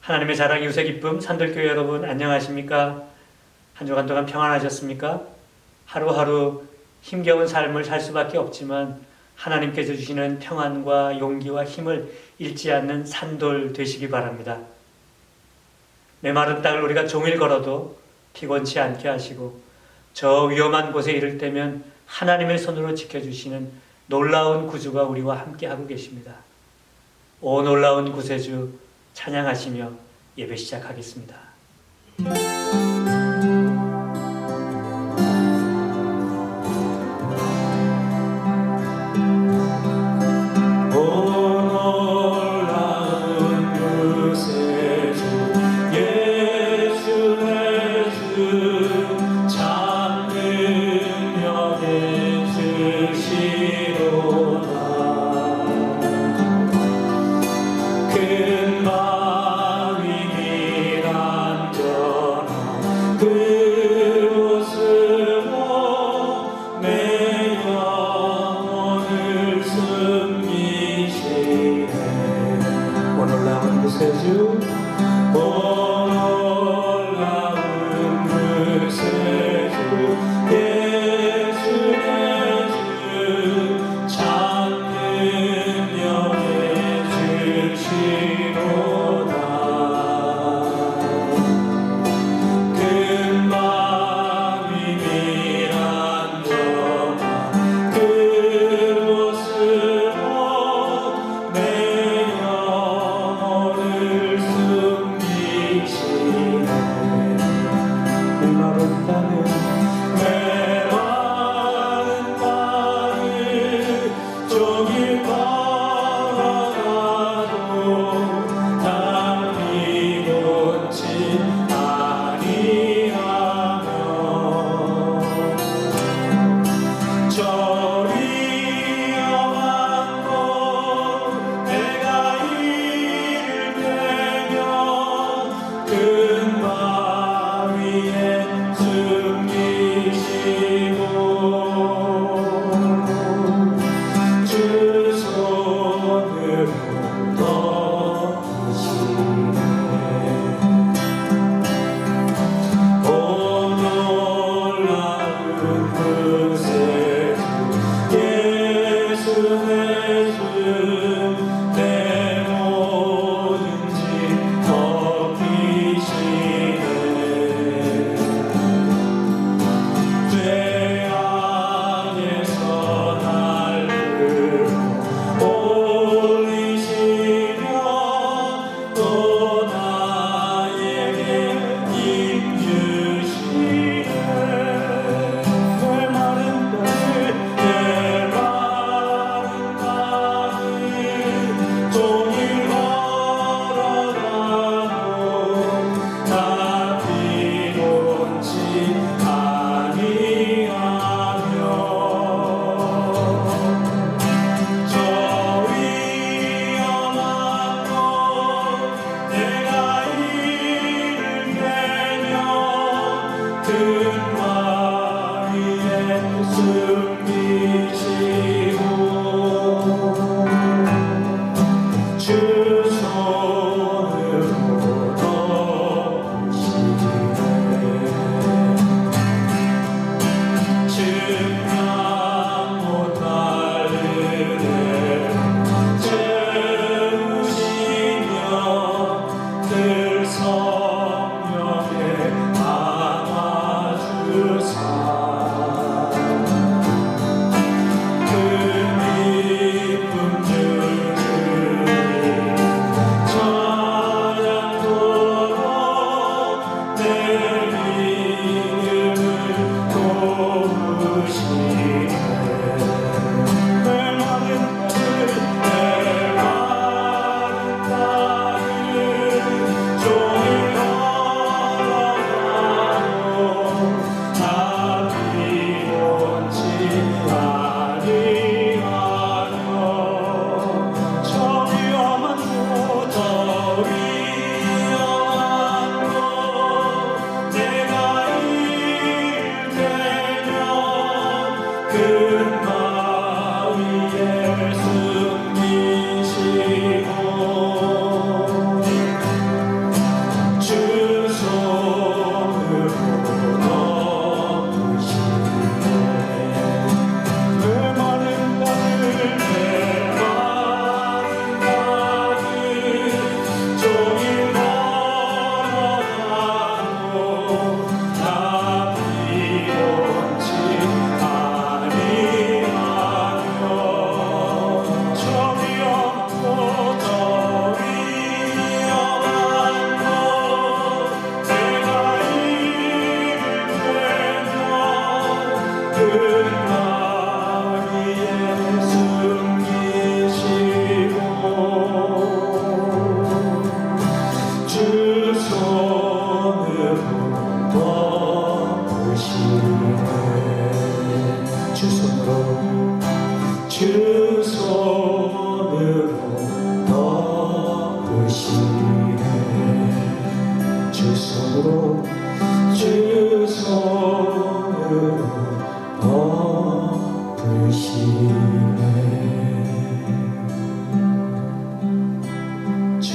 하나님의 자랑 유세 기쁨 산들교회 여러분 안녕하십니까? 한 주간 동안 평안하셨습니까? 하루하루 힘겨운 삶을 살 수밖에 없지만 하나님께서 주시는 평안과 용기와 힘을 잃지 않는 산돌 되시기 바랍니다. 메마른 땅을 우리가 종일 걸어도 피곤치 않게 하시고 저 위험한 곳에 이를 때면 하나님의 손으로 지켜주시는 놀라운 구주가 우리와 함께하고 계십니다. 오 놀라운 구세주 찬양하시며 예배 시작하겠습니다.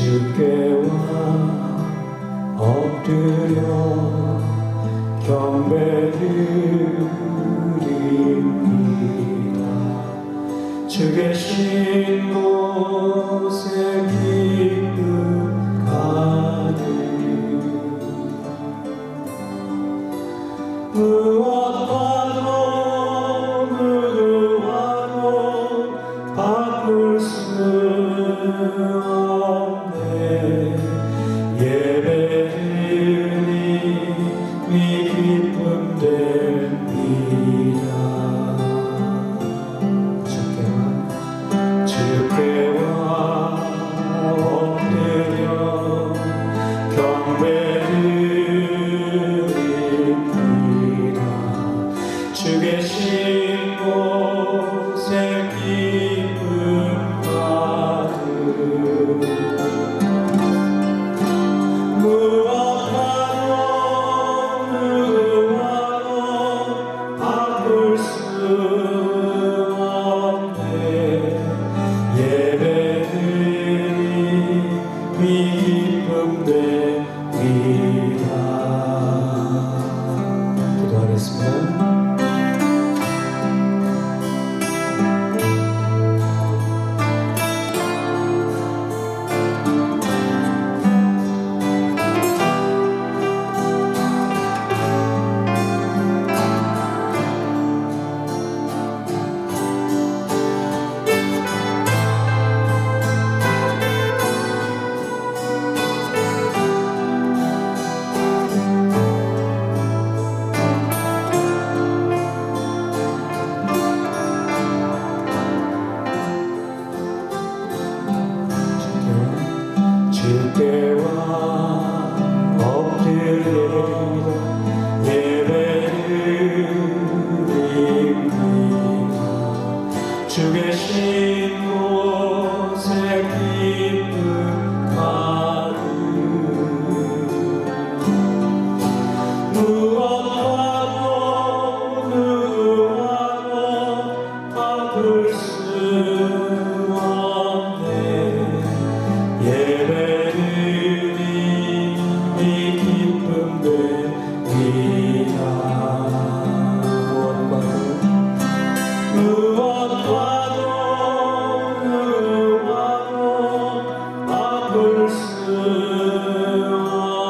주께와 엎드려 경배드립니다. 주 계신 곳에 기쁨 가득 무엇과도 누구와도 바꿀 수 없네. 예배드리니 기쁨 됩니다. 주께와 엎드려 경배드립니다. 주 계신 곳에 기쁨 가득 무엇과도 누구와도 바꿀 수 없네. 예배드리니 기쁨 됩니다. 기도하겠습니다. 주께와 엎드립니다. 예배드립니다. 주 계신 곳에 기쁨 가득 무엇과도 누구와도 바꿀 수 없네. 예배드리니 기쁨 됩니다. 무엇과도 누구와도 바꿀 수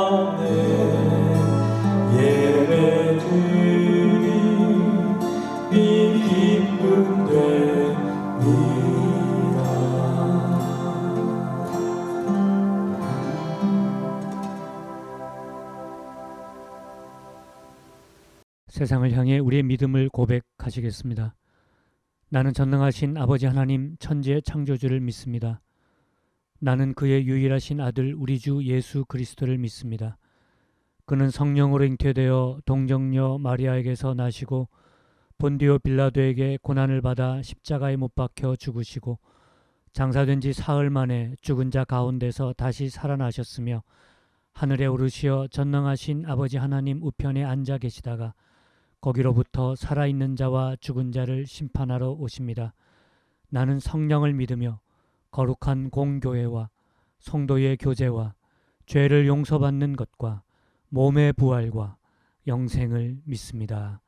없네. 예배드리니 기쁨 됩니다. 세상을 향해 우리의 믿음을 고백하시겠습니다. 나는 전능하신 아버지 하나님 천지의 창조주를 믿습니다. 나는 그의 유일하신 아들 우리 주 예수 그리스도를 믿습니다. 그는 성령으로 잉태되어 동정녀 마리아에게서 나시고 본디오 빌라도에게 고난을 받아 십자가에 못 박혀 죽으시고 장사된 지 사흘 만에 죽은 자 가운데서 다시 살아나셨으며 하늘에 오르시어 전능하신 아버지 하나님 우편에 앉아 계시다가 거기로부터 살아있는 자와 죽은 자를 심판하러 오십니다. 나는 성령을 믿으며 거룩한 공교회와 성도의 교제와 죄를 용서받는 것과 몸의 부활과 영생을 믿습니다.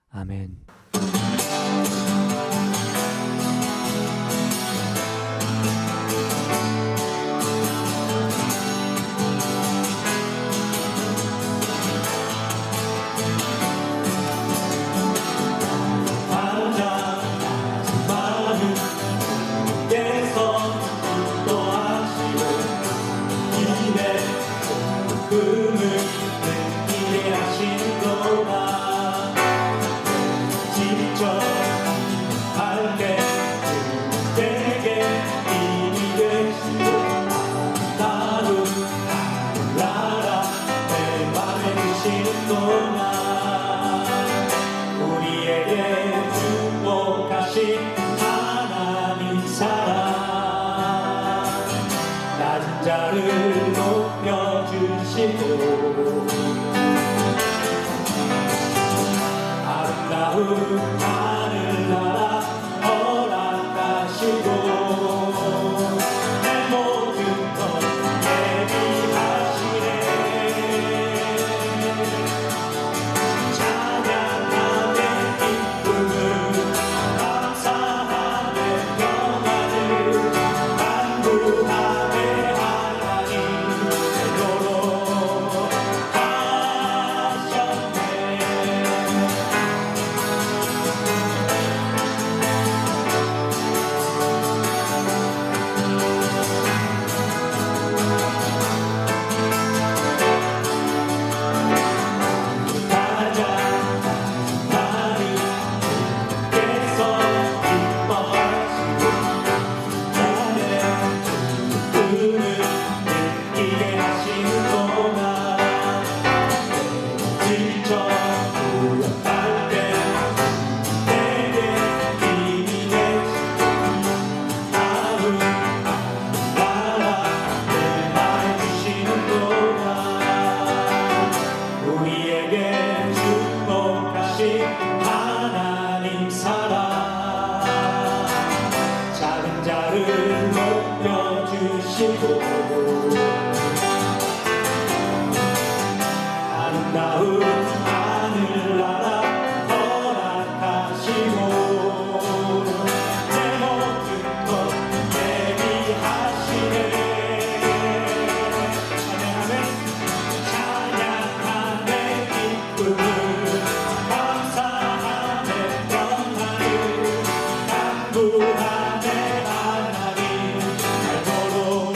아멘. 자를 높여주시고 아름다운 하늘나라 허락하시고 내 모든 것 나를 높여주시고 아름다운 하늘나라 허락하시고 내 모든 것 예비하시네 찬양하네 기쁨을 감사하네 평안을 간구하네 하나님 알도록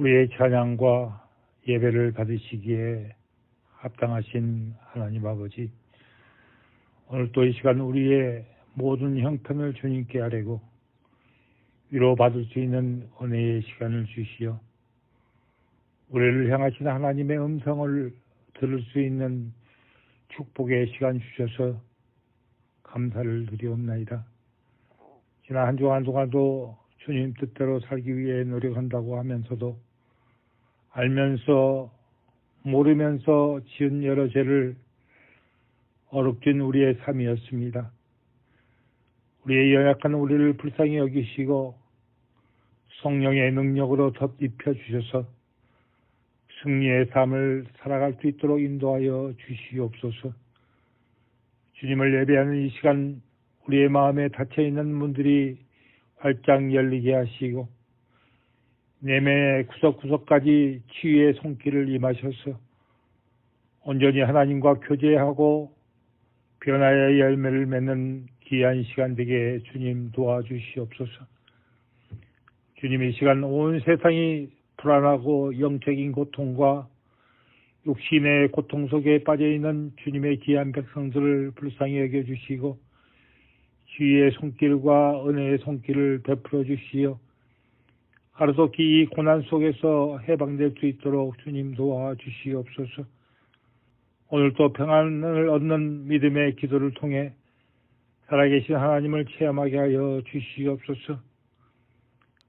우리의 찬양과 예배를 받으시기에 합당하신 하나님 아버지, 오늘 또 이 시간 우리의 모든 형편을 주님께 아뢰고 위로받을 수 있는 은혜의 시간을 주시어 우리를 향하신 하나님의 음성을 들을 수 있는 축복의 시간 주셔서 감사를 드리옵나이다. 지난 한 주간 동안도 주님 뜻대로 살기 위해 노력한다고 하면서도 알면서 모르면서 지은 여러 죄를 어렵진 우리의 삶이었습니다. 우리의 연약한 우리를 불쌍히 여기시고 성령의 능력으로 덧입혀 주셔서 승리의 삶을 살아갈 수 있도록 인도하여 주시옵소서. 주님을 예배하는 이 시간 우리의 마음에 닫혀있는 문들이 활짝 열리게 하시고 내면의 구석구석까지 치유의 손길을 임하셔서 온전히 하나님과 교제하고 변화의 열매를 맺는 귀한 시간 되게 주님 도와주시옵소서. 주님, 이 시간 온 세상이 불안하고 영적인 고통과 육신의 고통 속에 빠져있는 주님의 귀한 백성들을 불쌍히 여겨주시고 주의 손길과 은혜의 손길을 베풀어 주시어 하루도 이 고난 속에서 해방될 수 있도록 주님 도와주시옵소서. 오늘도 평안을 얻는 믿음의 기도를 통해 살아계신 하나님을 체험하게 하여 주시옵소서.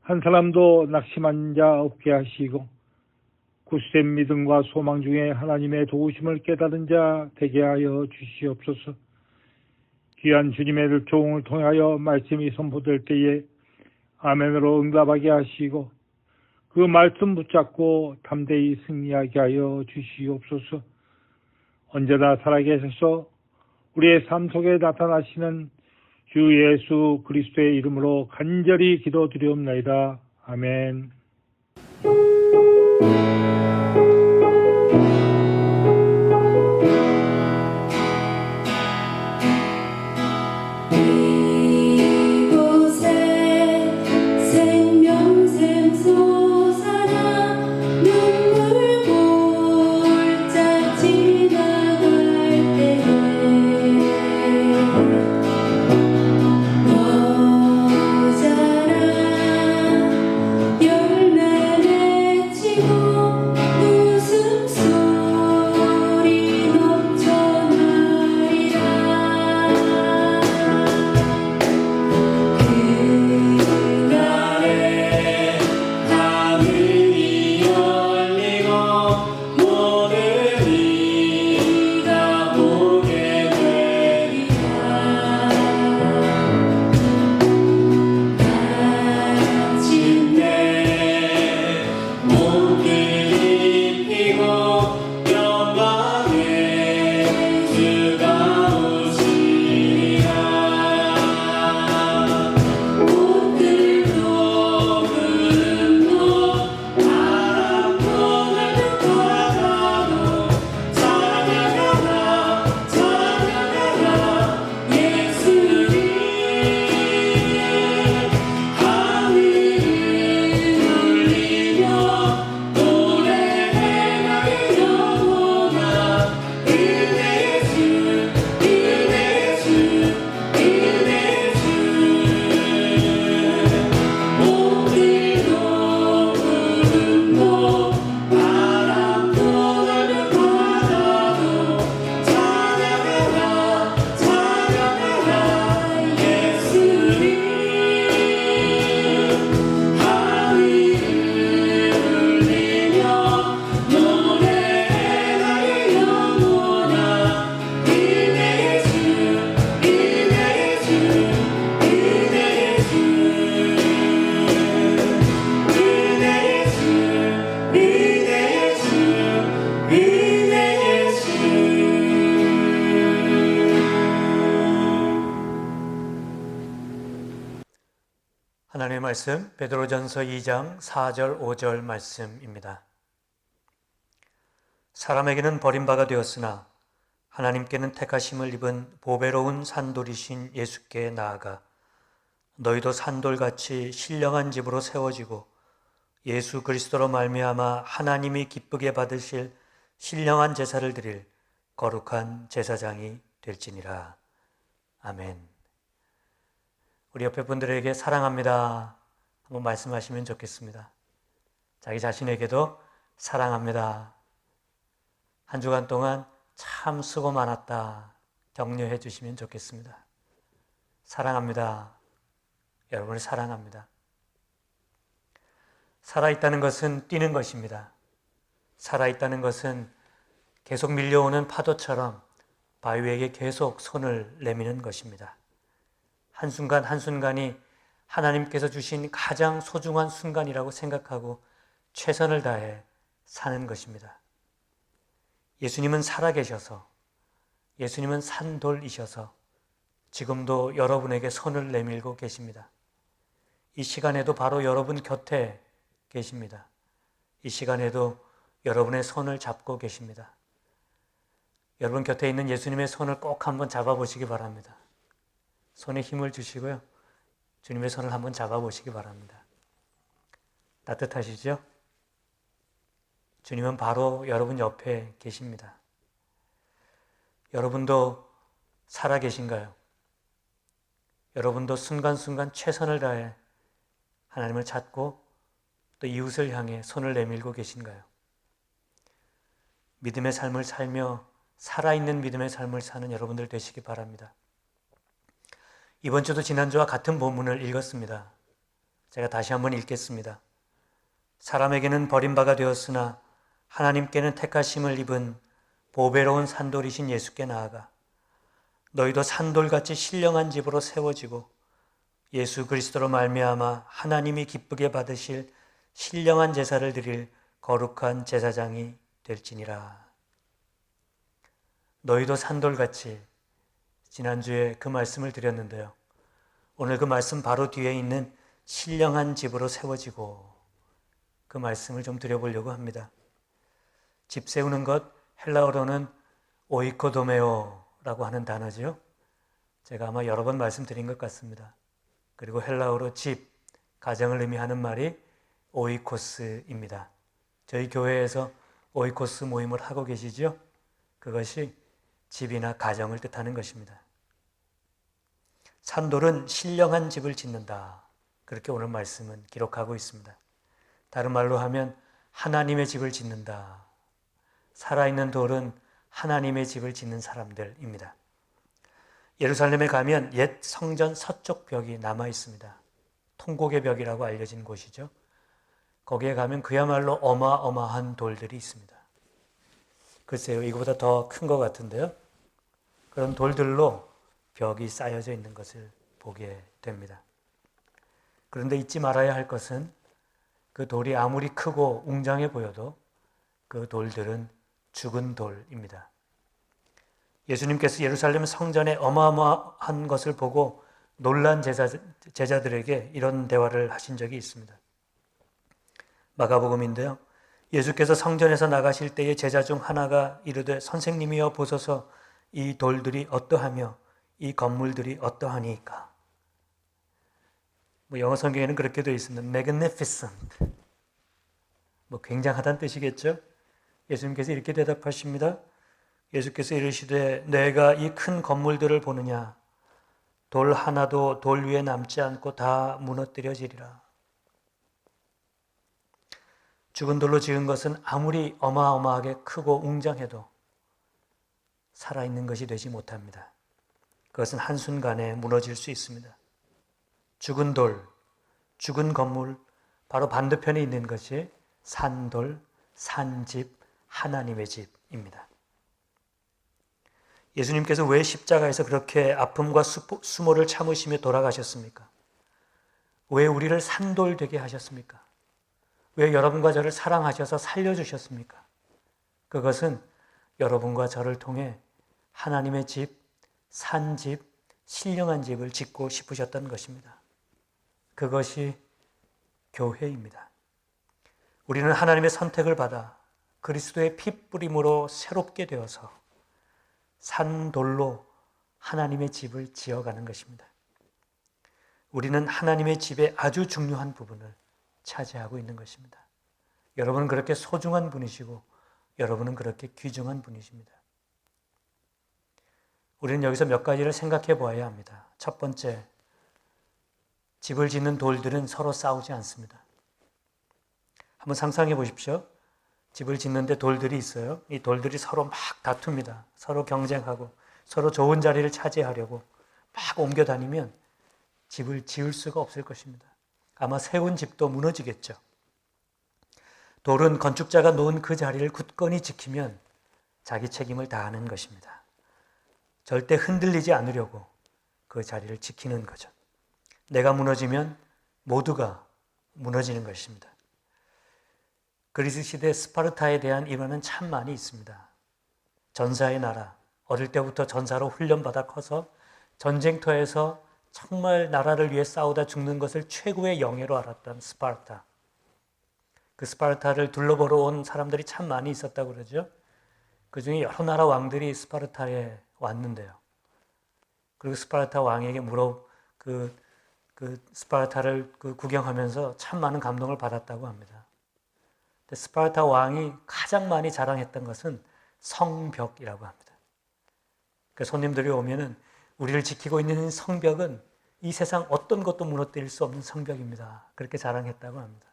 한 사람도 낙심한 자 없게 하시고 굳센 믿음과 소망 중에 하나님의 도우심을 깨달은 자 되게 하여 주시옵소서. 귀한 주님의 종을 통하여 말씀이 선포될 때에 아멘으로 응답하게 하시고 그 말씀 붙잡고 담대히 승리하게 하여 주시옵소서. 언제나 살아계셔서 우리의 삶 속에 나타나시는 주 예수 그리스도의 이름으로 간절히 기도드리옵나이다. 아멘. 하나님의 말씀 베드로전서 2장 4절 5절 말씀입니다. 사람에게는 버림바가 되었으나 하나님께는 택하심을 입은 보배로운 산돌이신 예수께 나아가 너희도 산돌같이 신령한 집으로 세워지고 예수 그리스도로 말미암아 하나님이 기쁘게 받으실 신령한 제사를 드릴 거룩한 제사장이 될지니라. 아멘. 우리 옆에 분들에게 사랑합니다 한번 말씀하시면 좋겠습니다. 자기 자신에게도 사랑합니다. 한 주간 동안 참 수고 많았다 격려해 주시면 좋겠습니다. 사랑합니다. 여러분을 사랑합니다. 살아있다는 것은 뛰는 것입니다. 살아있다는 것은 계속 밀려오는 파도처럼 바위 위에 계속 손을 내미는 것입니다. 한순간 한순간이 하나님께서 주신 가장 소중한 순간이라고 생각하고 최선을 다해 사는 것입니다. 예수님은 살아계셔서, 예수님은 산돌이셔서 지금도 여러분에게 손을 내밀고 계십니다. 이 시간에도 바로 여러분 곁에 계십니다. 이 시간에도 여러분의 손을 잡고 계십니다. 여러분 곁에 있는 예수님의 손을 꼭 한번 잡아보시기 바랍니다. 손에 힘을 주시고요. 주님의 손을 한번 잡아보시기 바랍니다. 따뜻하시죠? 주님은 바로 여러분 옆에 계십니다. 여러분도 살아 계신가요? 여러분도 순간순간 최선을 다해 하나님을 찾고 또 이웃을 향해 손을 내밀고 계신가요? 믿음의 삶을 살며 살아있는 믿음의 삶을 사는 여러분들 되시기 바랍니다. 이번 주도 지난주와 같은 본문을 읽었습니다. 제가 다시 한번 읽겠습니다. 사람에게는 버림바가 되었으나 하나님께는 택하심을 입은 보배로운 산돌이신 예수께 나아가 너희도 산돌같이 신령한 집으로 세워지고 예수 그리스도로 말미암아 하나님이 기쁘게 받으실 신령한 제사를 드릴 거룩한 제사장이 될지니라. 너희도 산돌같이, 지난주에 그 말씀을 드렸는데요. 오늘 그 말씀 바로 뒤에 있는 신령한 집으로 세워지고, 그 말씀을 좀 드려보려고 합니다. 집 세우는 것, 헬라어로는 오이코도메오라고 하는 단어죠. 제가 아마 여러 번 말씀드린 것 같습니다. 그리고 헬라어로 집, 가정을 의미하는 말이 오이코스입니다. 저희 교회에서 오이코스 모임을 하고 계시죠? 그것이 집이나 가정을 뜻하는 것입니다. 산돌은 신령한 집을 짓는다. 그렇게 오늘 말씀은 기록하고 있습니다. 다른 말로 하면 하나님의 집을 짓는다. 살아있는 돌은 하나님의 집을 짓는 사람들입니다. 예루살렘에 가면 옛 성전 서쪽 벽이 남아 있습니다. 통곡의 벽이라고 알려진 곳이죠. 거기에 가면 그야말로 어마어마한 돌들이 있습니다. 글쎄요, 이거보다 더 큰 것 같은데요. 그런 돌들로 벽이 쌓여져 있는 것을 보게 됩니다. 그런데 잊지 말아야 할 것은 그 돌이 아무리 크고 웅장해 보여도 그 돌들은 죽은 돌입니다. 예수님께서 예루살렘 성전의 어마어마한 것을 보고 놀란 제자들에게 이런 대화를 하신 적이 있습니다. 마가복음인데요. 예수께서 성전에서 나가실 때에 제자 중 하나가 이르되 선생님이여 보소서 이 돌들이 어떠하며 이 건물들이 어떠하니까. 영어 성경에는 그렇게 되어 있습니다. magnificent. 굉장하다는 뜻이겠죠. 예수님께서 이렇게 대답하십니다. 예수께서 이르시되 내가 이 큰 건물들을 보느냐 돌 하나도 돌 위에 남지 않고 다 무너뜨려지리라. 죽은 돌로 지은 것은 아무리 어마어마하게 크고 웅장해도 살아있는 것이 되지 못합니다. 그것은 한순간에 무너질 수 있습니다. 죽은 돌, 죽은 건물, 바로 반대편에 있는 것이 산돌, 산집, 하나님의 집입니다. 예수님께서 왜 십자가에서 그렇게 아픔과 수모를 참으시며 돌아가셨습니까? 왜 우리를 산돌 되게 하셨습니까? 왜 여러분과 저를 사랑하셔서 살려주셨습니까? 그것은 여러분과 저를 통해 하나님의 집, 산집, 신령한 집을 짓고 싶으셨던 것입니다. 그것이 교회입니다. 우리는 하나님의 선택을 받아 그리스도의 핏뿌림으로 새롭게 되어서 산돌로 하나님의 집을 지어가는 것입니다. 우리는 하나님의 집의 아주 중요한 부분을 차지하고 있는 것입니다. 여러분은 그렇게 소중한 분이시고 여러분은 그렇게 귀중한 분이십니다. 우리는 여기서 몇 가지를 생각해 보아야 합니다. 첫 번째, 집을 짓는 돌들은 서로 싸우지 않습니다. 한번 상상해 보십시오. 집을 짓는데 돌들이 있어요. 이 돌들이 서로 막 다툽니다. 서로 경쟁하고 서로 좋은 자리를 차지하려고 막 옮겨 다니면 집을 지을 수가 없을 것입니다. 아마 세운 집도 무너지겠죠. 돌은 건축자가 놓은 그 자리를 굳건히 지키면 자기 책임을 다하는 것입니다. 절대 흔들리지 않으려고 그 자리를 지키는 거죠. 내가 무너지면 모두가 무너지는 것입니다. 그리스 시대 스파르타에 대한 일화는 참 많이 있습니다. 전사의 나라, 어릴 때부터 전사로 훈련받아 커서 전쟁터에서 정말 나라를 위해 싸우다 죽는 것을 최고의 영예로 알았던 스파르타. 그 스파르타를 둘러보러 온 사람들이 참 많이 있었다고 그러죠. 그 중에 여러 나라 왕들이 스파르타에 왔는데요. 그리고 스파르타 왕에게 스파르타를 구경하면서 참 많은 감동을 받았다고 합니다. 근데 스파르타 왕이 가장 많이 자랑했던 것은 성벽이라고 합니다. 그 손님들이 오면은 우리를 지키고 있는 성벽은 이 세상 어떤 것도 무너뜨릴 수 없는 성벽입니다. 그렇게 자랑했다고 합니다.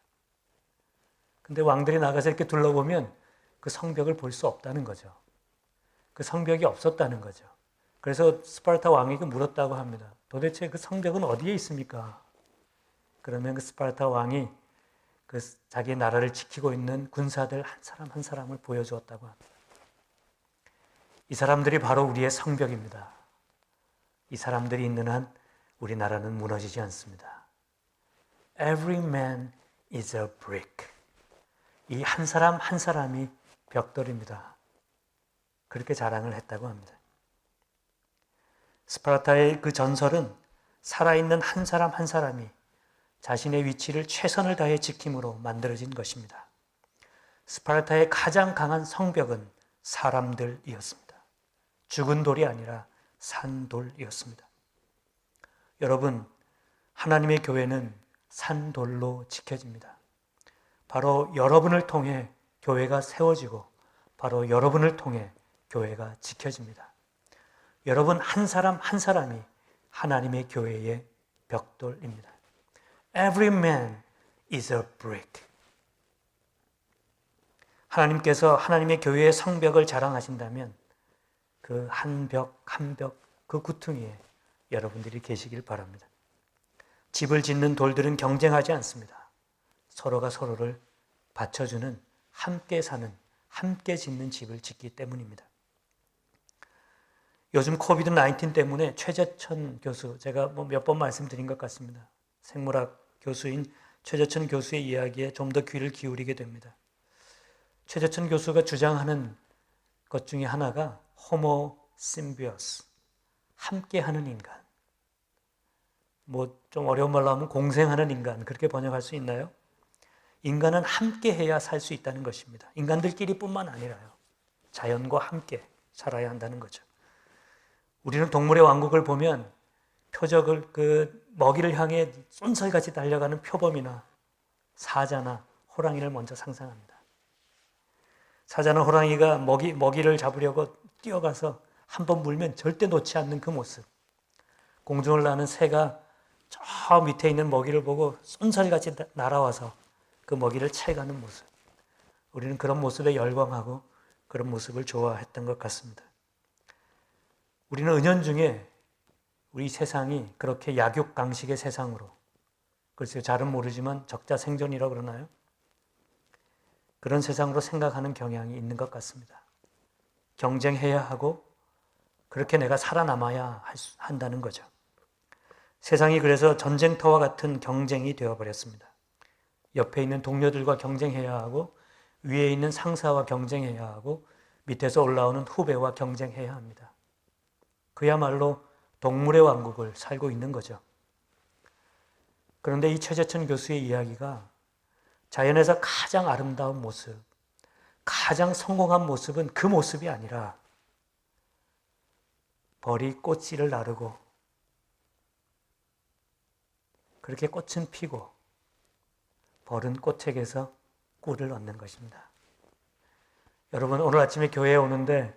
근데 왕들이 나가서 이렇게 둘러보면 그 성벽을 볼 수 없다는 거죠. 그 성벽이 없었다는 거죠. 그래서 스파르타 왕에게 물었다고 합니다. 도대체 그 성벽은 어디에 있습니까? 그러면 그 스파르타 왕이 그 자기 나라를 지키고 있는 군사들 한 사람 한 사람을 보여주었다고 합니다. 이 사람들이 바로 우리의 성벽입니다. 이 사람들이 있는 한 우리나라는 무너지지 않습니다. Every man is a brick. 이 한 사람 한 사람이 벽돌입니다. 그렇게 자랑을 했다고 합니다. 스파르타의 그 전설은 살아있는 한 사람 한 사람이 자신의 위치를 최선을 다해 지킴으로 만들어진 것입니다. 스파르타의 가장 강한 성벽은 사람들이었습니다. 죽은 돌이 아니라 산돌이었습니다. 여러분, 하나님의 교회는 산돌로 지켜집니다. 바로 여러분을 통해 교회가 세워지고 바로 여러분을 통해 교회가 지켜집니다. 여러분 한 사람 한 사람이 하나님의 교회의 벽돌입니다. Every man is a brick. 하나님께서 하나님의 교회의 성벽을 자랑하신다면 그 한 벽 한 벽 그 구퉁이에 여러분들이 계시길 바랍니다. 집을 짓는 돌들은 경쟁하지 않습니다. 서로가 서로를 받쳐주는, 함께 사는, 함께 짓는 집을 짓기 때문입니다. 요즘 코비드-19 때문에 최재천 교수, 제가 몇 번 말씀드린 것 같습니다. 생물학 교수인 최재천 교수의 이야기에 좀 더 귀를 기울이게 됩니다. 최재천 교수가 주장하는 것 중에 하나가 호모 심비어스, 함께하는 인간. 좀 어려운 말로 하면 공생하는 인간, 그렇게 번역할 수 있나요? 인간은 함께해야 살 수 있다는 것입니다. 인간들끼리뿐만 아니라요. 자연과 함께 살아야 한다는 거죠. 우리는 동물의 왕국을 보면 표적을 먹이를 향해 쏜살같이 달려가는 표범이나 사자나 호랑이를 먼저 상상합니다. 사자나 호랑이가 먹이를 잡으려고 뛰어가서 한번 물면 절대 놓지 않는 그 모습. 공중을 나는 새가 저 밑에 있는 먹이를 보고 쏜살같이 날아와서 그 먹이를 채가는 모습. 우리는 그런 모습에 열광하고 그런 모습을 좋아했던 것 같습니다. 우리는 은연중에 우리 세상이 그렇게 약육강식의 세상으로, 글쎄요, 잘은 모르지만 적자생존이라고 그러나요? 그런 세상으로 생각하는 경향이 있는 것 같습니다. 경쟁해야 하고 그렇게 내가 살아남아야 한다는 거죠. 세상이 그래서 전쟁터와 같은 경쟁이 되어버렸습니다. 옆에 있는 동료들과 경쟁해야 하고 위에 있는 상사와 경쟁해야 하고 밑에서 올라오는 후배와 경쟁해야 합니다. 그야말로 동물의 왕국을 살고 있는 거죠. 그런데 이 최재천 교수의 이야기가 자연에서 가장 아름다운 모습, 가장 성공한 모습은 그 모습이 아니라 벌이 꽃씨를 나르고 그렇게 꽃은 피고 벌은 꽃책에서 꿀을 얻는 것입니다. 여러분, 오늘 아침에 교회에 오는데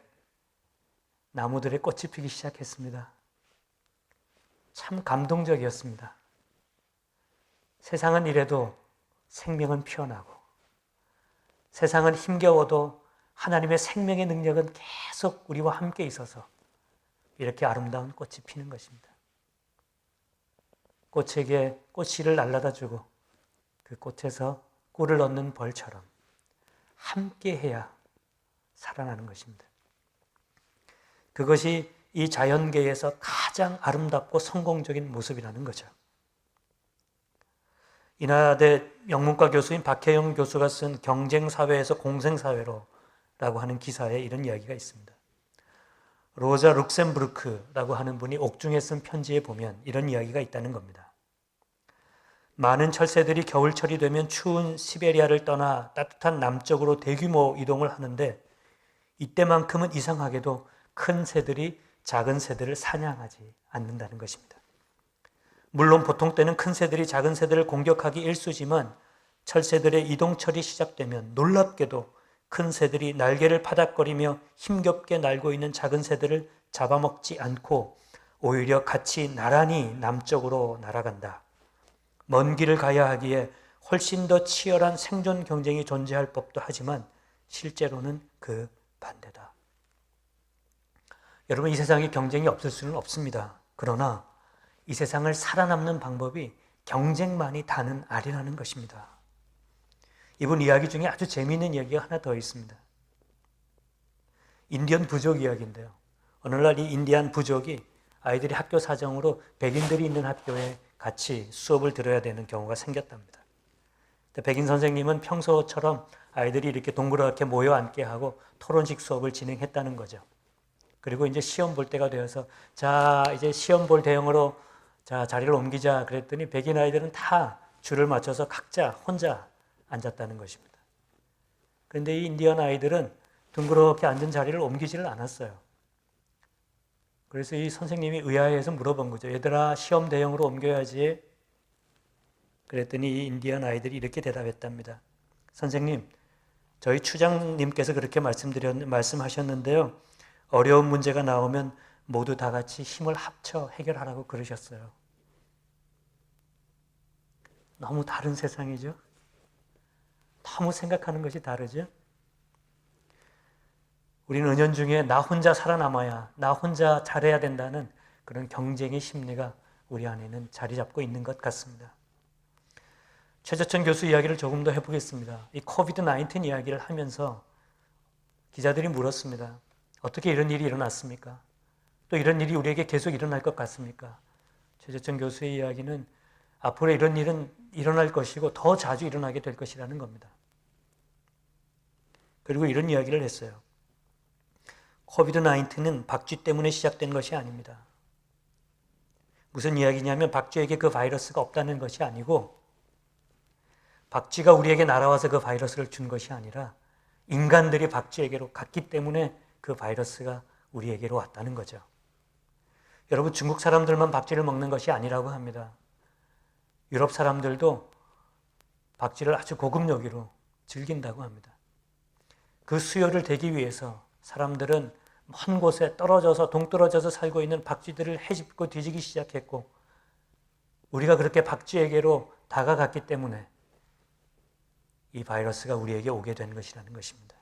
나무들의 꽃이 피기 시작했습니다. 참 감동적이었습니다. 세상은 이래도 생명은 피어나고, 세상은 힘겨워도 하나님의 생명의 능력은 계속 우리와 함께 있어서 이렇게 아름다운 꽃이 피는 것입니다. 꽃에게 꽃씨를 날라다 주고 그 꽃에서 꿀을 얻는 벌처럼 함께 해야 살아나는 것입니다. 그것이 이 자연계에서 가장 아름답고 성공적인 모습이라는 거죠. 인하대 영문과 교수인 박혜영 교수가 쓴 경쟁사회에서 공생사회로 라고 하는 기사에 이런 이야기가 있습니다. 로자 룩셈부르크라고 하는 분이 옥중에 쓴 편지에 보면 이런 이야기가 있다는 겁니다. 많은 철새들이 겨울철이 되면 추운 시베리아를 떠나 따뜻한 남쪽으로 대규모 이동을 하는데 이때만큼은 이상하게도 큰 새들이 작은 새들을 사냥하지 않는다는 것입니다. 물론 보통 때는 큰 새들이 작은 새들을 공격하기 일쑤지만 철새들의 이동철이 시작되면 놀랍게도 큰 새들이 날개를 파닥거리며 힘겹게 날고 있는 작은 새들을 잡아먹지 않고 오히려 같이 나란히 남쪽으로 날아간다. 먼 길을 가야 하기에 훨씬 더 치열한 생존 경쟁이 존재할 법도 하지만 실제로는 그 반대다. 여러분, 이 세상에 경쟁이 없을 수는 없습니다. 그러나 이 세상을 살아남는 방법이 경쟁만이 다는 아니라는 것입니다. 이분 이야기 중에 아주 재미있는 이야기가 하나 더 있습니다. 인디언 부족 이야기인데요. 어느 날 이 인디안 부족이 아이들이 학교 사정으로 백인들이 있는 학교에 같이 수업을 들어야 되는 경우가 생겼답니다. 백인 선생님은 평소처럼 아이들이 이렇게 동그랗게 모여 앉게 하고 토론식 수업을 진행했다는 거죠. 그리고 이제 시험 볼 때가 되어서 자, 이제 시험 볼 대형으로 자, 자리를 옮기자 그랬더니 백인 아이들은 다 줄을 맞춰서 각자 혼자 앉았다는 것입니다. 그런데 이 인디언 아이들은 둥그렇게 앉은 자리를 옮기지를 않았어요. 그래서 이 선생님이 의아해서 물어본 거죠. 얘들아, 시험 대형으로 옮겨야지. 그랬더니 이 인디언 아이들이 이렇게 대답했답니다. 선생님, 저희 추장님께서 그렇게 말씀하셨는데요. 어려운 문제가 나오면 모두 다 같이 힘을 합쳐 해결하라고 그러셨어요. 너무 다른 세상이죠. 너무 생각하는 것이 다르죠. 우리는 은연중에 나 혼자 살아남아야, 나 혼자 잘해야 된다는 그런 경쟁의 심리가 우리 안에는 자리 잡고 있는 것 같습니다. 최재천 교수 이야기를 조금 더 해보겠습니다. 이 코비드-19 이야기를 하면서 기자들이 물었습니다. 어떻게 이런 일이 일어났습니까? 또 이런 일이 우리에게 계속 일어날 것 같습니까? 최재천 교수의 이야기는 앞으로 이런 일은 일어날 것이고 더 자주 일어나게 될 것이라는 겁니다. 그리고 이런 이야기를 했어요. 코비드-19는 박쥐 때문에 시작된 것이 아닙니다. 무슨 이야기냐면 박쥐에게 그 바이러스가 없다는 것이 아니고 박쥐가 우리에게 날아와서 그 바이러스를 준 것이 아니라 인간들이 박쥐에게로 갔기 때문에 그 바이러스가 우리에게로 왔다는 거죠. 여러분, 중국 사람들만 박쥐를 먹는 것이 아니라고 합니다. 유럽 사람들도 박쥐를 아주 고급 요리로 즐긴다고 합니다. 그 수요를 대기 위해서 사람들은 먼 곳에 떨어져서 동떨어져서 살고 있는 박쥐들을 헤집고 뒤지기 시작했고 우리가 그렇게 박쥐에게로 다가갔기 때문에 이 바이러스가 우리에게 오게 된 것이라는 것입니다.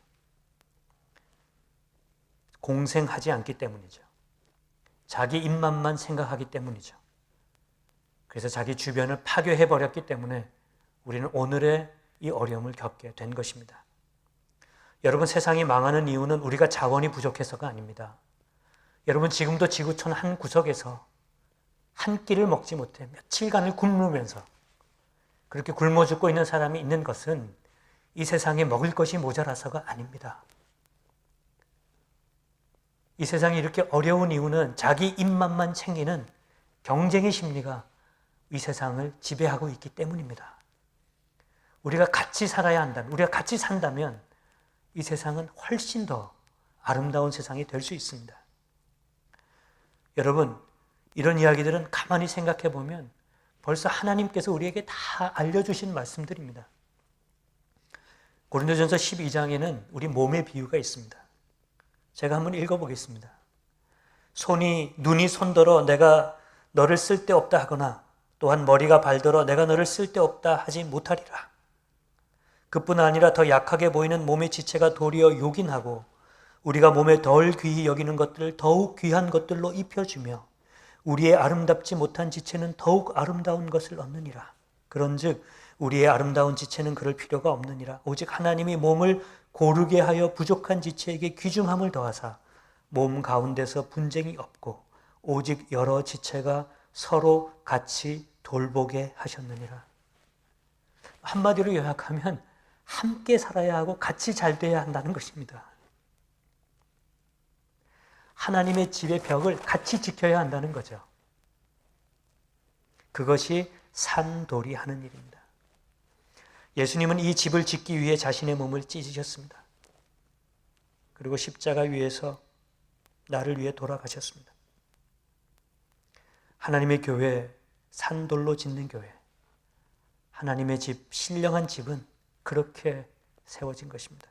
공생하지 않기 때문이죠. 자기 입맛만 생각하기 때문이죠. 그래서 자기 주변을 파괴해버렸기 때문에 우리는 오늘의 이 어려움을 겪게 된 것입니다. 여러분, 세상이 망하는 이유는 우리가 자원이 부족해서가 아닙니다. 여러분, 지금도 지구촌 한 구석에서 한 끼를 먹지 못해 며칠간을 굶으면서 그렇게 굶어 죽고 있는 사람이 있는 것은 이 세상에 먹을 것이 모자라서가 아닙니다. 이 세상이 이렇게 어려운 이유는 자기 입맛만 챙기는 경쟁의 심리가 이 세상을 지배하고 있기 때문입니다. 우리가 같이 살아야 한다면, 우리가 같이 산다면 이 세상은 훨씬 더 아름다운 세상이 될 수 있습니다. 여러분, 이런 이야기들은 가만히 생각해 보면 벌써 하나님께서 우리에게 다 알려주신 말씀들입니다. 고린도전서 12장에는 우리 몸의 비유가 있습니다. 제가 한번 읽어보겠습니다. 눈이 손들어 내가 너를 쓸데없다 하거나 또한 머리가 발들어 내가 너를 쓸데없다 하지 못하리라. 그뿐 아니라 더 약하게 보이는 몸의 지체가 도리어 요긴하고 우리가 몸에 덜 귀히 여기는 것들을 더욱 귀한 것들로 입혀주며 우리의 아름답지 못한 지체는 더욱 아름다운 것을 얻느니라. 그런즉 우리의 아름다운 지체는 그럴 필요가 없느니라. 오직 하나님이 몸을 고르게 하여 부족한 지체에게 귀중함을 더하사 몸 가운데서 분쟁이 없고 오직 여러 지체가 서로 같이 돌보게 하셨느니라. 한마디로 요약하면 함께 살아야 하고 같이 잘 돼야 한다는 것입니다. 하나님의 집의 벽을 같이 지켜야 한다는 거죠. 그것이 산돌이 하는 일입니다. 예수님은 이 집을 짓기 위해 자신의 몸을 찢으셨습니다. 그리고 십자가 위에서 나를 위해 돌아가셨습니다. 하나님의 교회, 산돌로 짓는 교회, 하나님의 집, 신령한 집은 그렇게 세워진 것입니다.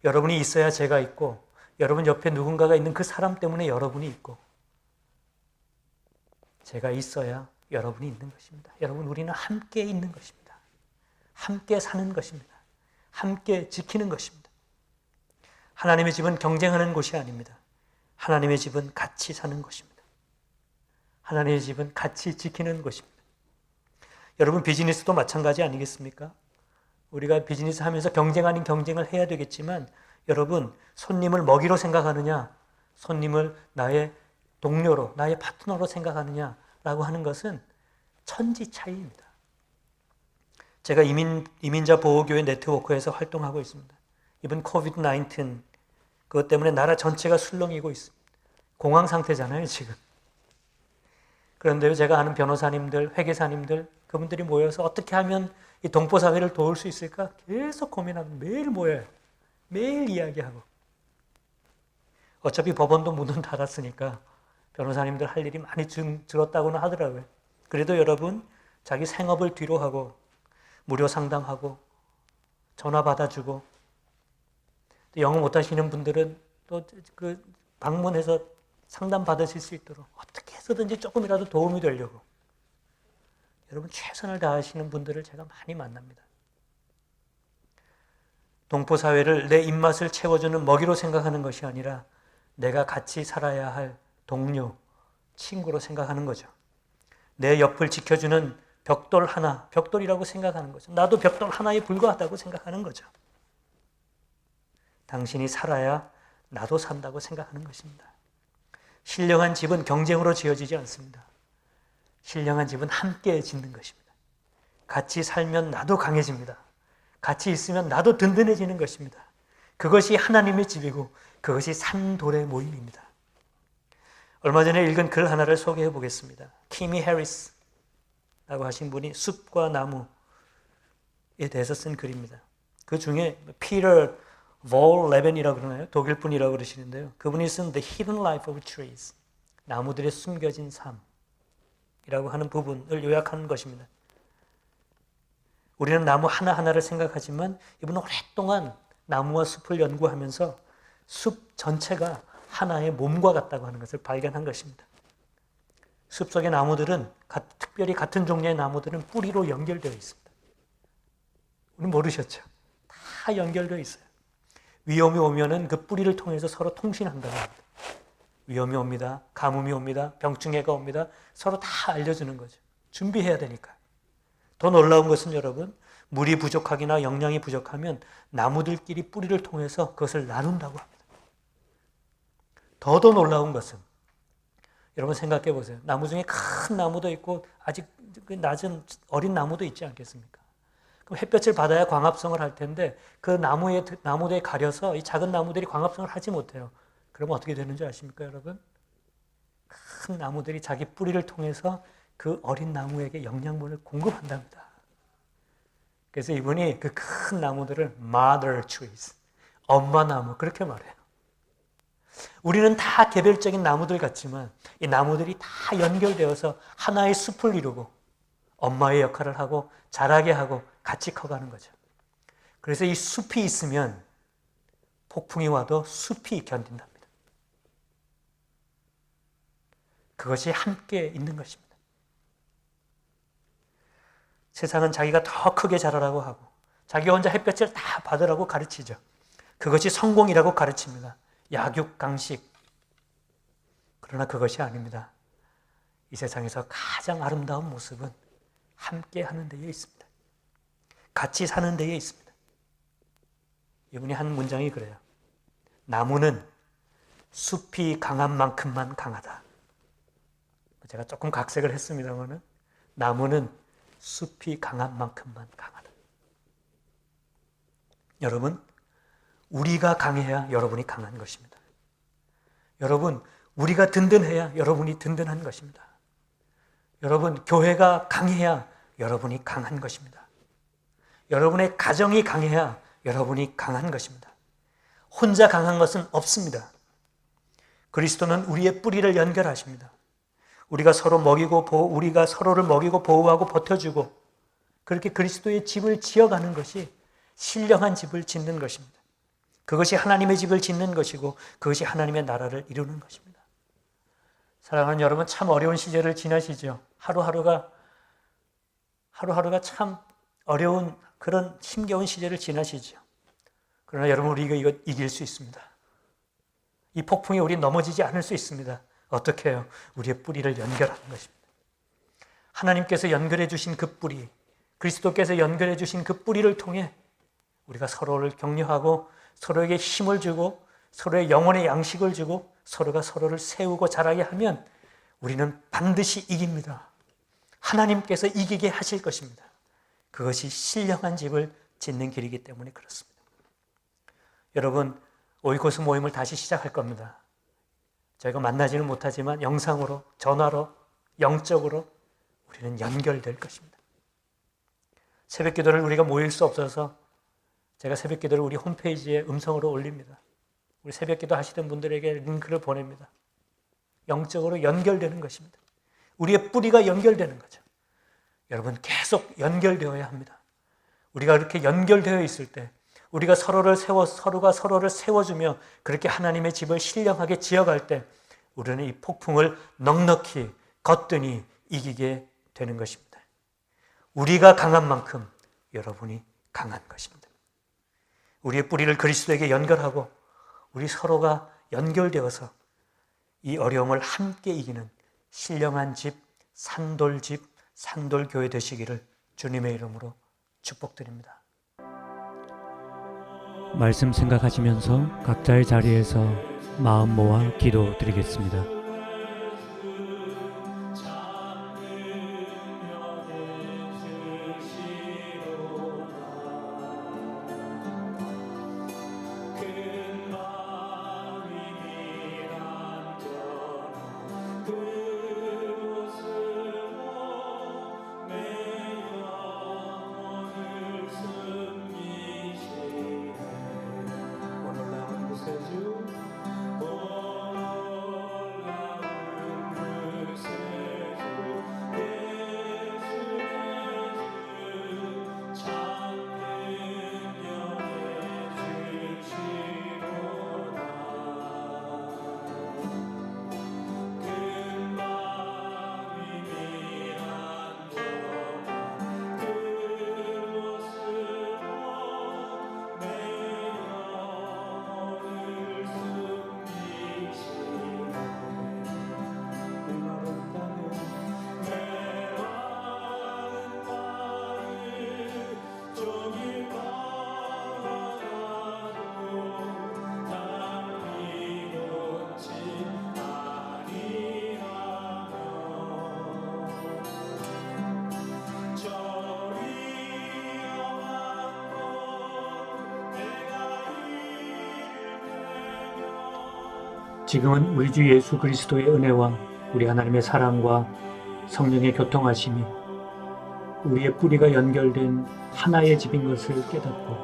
여러분이 있어야 제가 있고 여러분 옆에 누군가가 있는 그 사람 때문에 여러분이 있고 제가 있어야 여러분이 있는 것입니다. 여러분, 우리는 함께 있는 것입니다. 함께 사는 것입니다. 함께 지키는 것입니다. 하나님의 집은 경쟁하는 곳이 아닙니다. 하나님의 집은 같이 사는 것입니다. 하나님의 집은 같이 지키는 곳입니다. 여러분, 비즈니스도 마찬가지 아니겠습니까? 우리가 비즈니스 하면서 경쟁 아닌 경쟁을 해야 되겠지만 여러분, 손님을 먹이로 생각하느냐, 손님을 나의 동료로, 나의 파트너로 생각하느냐라고 하는 것은 천지 차이입니다. 제가 이민자 보호교회 네트워크에서 활동하고 있습니다. 이번 코비드-19 그것 때문에 나라 전체가 술렁이고 있습니다. 공황 상태잖아요, 지금. 그런데 제가 아는 변호사님들, 회계사님들, 그분들이 모여서 어떻게 하면 이 동포사회를 도울 수 있을까 계속 고민하고 매일 모여요. 매일 이야기하고. 어차피 법원도 문은 닫았으니까 변호사님들 할 일이 많이 줄었다고는 하더라고요. 그래도 여러분, 자기 생업을 뒤로 하고 무료 상담하고 전화 받아주고 또 영어 못하시는 분들은 또 그 방문해서 상담 받으실 수 있도록 어떻게 해서든지 조금이라도 도움이 되려고 여러분 최선을 다하시는 분들을 제가 많이 만납니다. 동포사회를 내 입맛을 채워주는 먹이로 생각하는 것이 아니라 내가 같이 살아야 할 동료, 친구로 생각하는 거죠. 내 옆을 지켜주는 벽돌 하나, 벽돌이라고 생각하는 거죠. 나도 벽돌 하나에 불과하다고 생각하는 거죠. 당신이 살아야 나도 산다고 생각하는 것입니다. 신령한 집은 경쟁으로 지어지지 않습니다. 신령한 집은 함께 짓는 것입니다. 같이 살면 나도 강해집니다. 같이 있으면 나도 든든해지는 것입니다. 그것이 하나님의 집이고 그것이 산돌의 모임입니다. 얼마 전에 읽은 글 하나를 소개해 보겠습니다. 키미 해리스라고 하신 분이 숲과 나무에 대해서 쓴 글입니다. 그 중에 피터 볼 레벤이라고 그러나요? 독일 분이라고 그러시는데요. 그분이 쓴 The Hidden Life of Trees, 나무들의 숨겨진 삶이라고 하는 부분을 요약하는 것입니다. 우리는 나무 하나하나를 생각하지만 이분은 오랫동안 나무와 숲을 연구하면서 숲 전체가 하나의 몸과 같다고 하는 것을 발견한 것입니다. 숲속의 나무들은 특별히 같은 종류의 나무들은 뿌리로 연결되어 있습니다. 우리 모르셨죠? 다 연결되어 있어요. 위험이 오면은 그 뿌리를 통해서 서로 통신한다는 겁니다. 위험이 옵니다. 가뭄이 옵니다. 병충해가 옵니다. 서로 다 알려주는 거죠. 준비해야 되니까. 더 놀라운 것은 여러분, 물이 부족하거나 영양이 부족하면 나무들끼리 뿌리를 통해서 그것을 나눈다고 합니다. 더 놀라운 것은 여러분 생각해 보세요. 나무 중에 큰 나무도 있고 아직 낮은 어린 나무도 있지 않겠습니까? 그럼 햇볕을 받아야 광합성을 할 텐데 그 나무에 가려서 이 작은 나무들이 광합성을 하지 못해요. 그러면 어떻게 되는 줄 아십니까, 여러분? 큰 나무들이 자기 뿌리를 통해서 그 어린 나무에게 영양분을 공급한답니다. 그래서 이분이 그 큰 나무들을 mother trees, 엄마 나무 그렇게 말해요. 우리는 다 개별적인 나무들 같지만 이 나무들이 다 연결되어서 하나의 숲을 이루고 엄마의 역할을 하고 자라게 하고 같이 커가는 거죠. 그래서 이 숲이 있으면 폭풍이 와도 숲이 견딘답니다. 그것이 함께 있는 것입니다. 세상은 자기가 더 크게 자라라고 하고 자기가 혼자 햇볕을 다 받으라고 가르치죠. 그것이 성공이라고 가르칩니다. 약육강식. 그러나 그것이 아닙니다. 이 세상에서 가장 아름다운 모습은 함께 하는 데에 있습니다. 같이 사는 데에 있습니다. 이분이 한 문장이 그래요. 나무는 숲이 강한 만큼만 강하다. 제가 조금 각색을 했습니다만 나무는 숲이 강한 만큼만 강하다. 여러분, 우리가 강해야 여러분이 강한 것입니다. 여러분, 우리가 든든해야 여러분이 든든한 것입니다. 여러분, 교회가 강해야 여러분이 강한 것입니다. 여러분의 가정이 강해야 여러분이 강한 것입니다. 혼자 강한 것은 없습니다. 그리스도는 우리의 뿌리를 연결하십니다. 우리가 서로를 먹이고 보호하고 버텨주고 그렇게 그리스도의 집을 지어가는 것이 신령한 집을 짓는 것입니다. 그것이 하나님의 집을 짓는 것이고 그것이 하나님의 나라를 이루는 것입니다. 사랑하는 여러분, 참 어려운 시절을 지나시죠. 하루하루가 참 어려운 그런 힘겨운 시절을 지나시죠. 그러나 여러분, 우리 이거 이길 수 있습니다. 이 폭풍에 우리 넘어지지 않을 수 있습니다. 어떻게 해요? 우리의 뿌리를 연결하는 것입니다. 하나님께서 연결해 주신 그 뿌리, 그리스도께서 연결해 주신 그 뿌리를 통해 우리가 서로를 격려하고 서로에게 힘을 주고 서로의 영혼의 양식을 주고 서로가 서로를 세우고 자라게 하면 우리는 반드시 이깁니다. 하나님께서 이기게 하실 것입니다. 그것이 신령한 집을 짓는 길이기 때문에 그렇습니다. 여러분, 오이코스 모임을 다시 시작할 겁니다. 저희가 만나지는 못하지만 영상으로, 전화로, 영적으로 우리는 연결될 것입니다. 새벽 기도를 우리가 모일 수 없어서 제가 새벽 기도를 우리 홈페이지에 음성으로 올립니다. 우리 새벽 기도 하시던 분들에게 링크를 보냅니다. 영적으로 연결되는 것입니다. 우리의 뿌리가 연결되는 거죠. 여러분, 계속 연결되어야 합니다. 우리가 그렇게 연결되어 있을 때 우리가 서로가 서로를 세워주며 그렇게 하나님의 집을 신령하게 지어갈 때 우리는 이 폭풍을 넉넉히 거뜬히 이기게 되는 것입니다. 우리가 강한 만큼 여러분이 강한 것입니다. 우리의 뿌리를 그리스도에게 연결하고 우리 서로가 연결되어서 이 어려움을 함께 이기는 신령한 집, 산돌집, 산돌교회 되시기를 주님의 이름으로 축복드립니다. 말씀 생각하시면서 각자의 자리에서 마음 모아 기도드리겠습니다. 지금은 우리 주 예수 그리스도의 은혜와 우리 하나님의 사랑과 성령의 교통하심이 우리의 뿌리가 연결된 하나의 집인 것을 깨닫고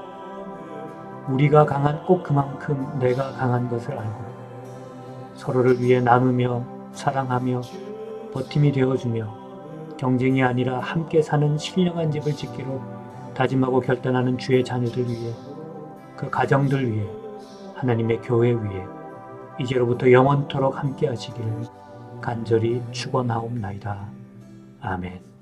우리가 강한 꼭 그만큼 내가 강한 것을 알고 서로를 위해 나누며 사랑하며 버팀이 되어주며 경쟁이 아니라 함께 사는 신령한 집을 짓기로 다짐하고 결단하는 주의 자녀들 위해, 그 가정들 위해, 하나님의 교회 위해 이제로부터 영원토록 함께 하시기를 간절히 축원하옵나이다. 아멘.